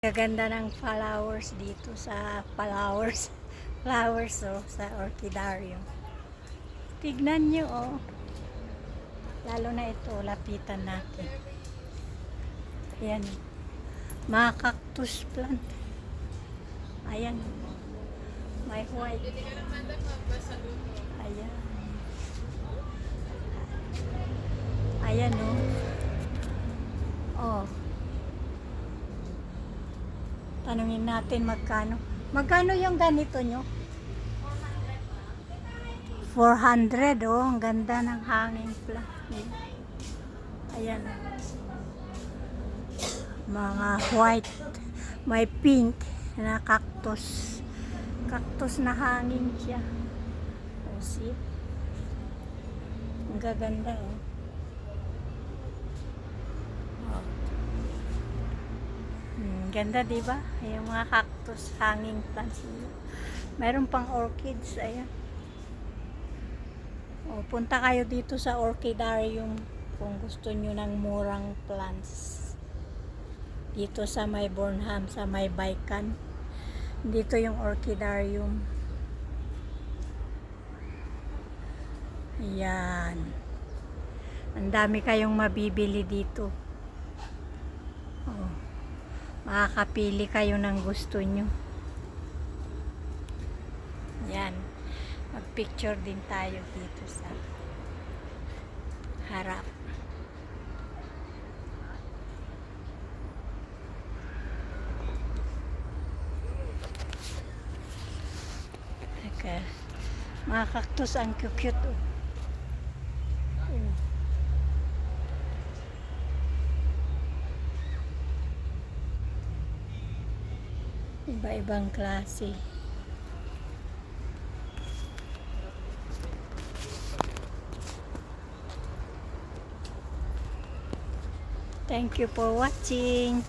Gaganda ng flowers dito sa flowers sa orchidarium. Tignan nyo lalo na ito, lapitan natin. Ayan, mga cactus plant. Ayan, may white. Ayan, ayan tanungin natin magkano yung ganito nyo? 400. Ang ganda ng hanging plant. Ayan, mga white, may pink na cactus na hanging siya. See, ang gaganda ganda, diba? Yung mga cactus, hanging plants. Mayroon pang orchids. Ayan. Punta kayo dito sa orchidarium kung gusto nyo ng murang plants. Dito sa may Burnham, sa may Baikan. Dito yung orchidarium. Ayan. Ang dami kayong mabibili dito. Makakapili kayo ng gusto nyo. Yan. Mag-picture din tayo dito sa harap. Okay. Mga cactus ang cute. Iba-ibang klase. Thank you for watching.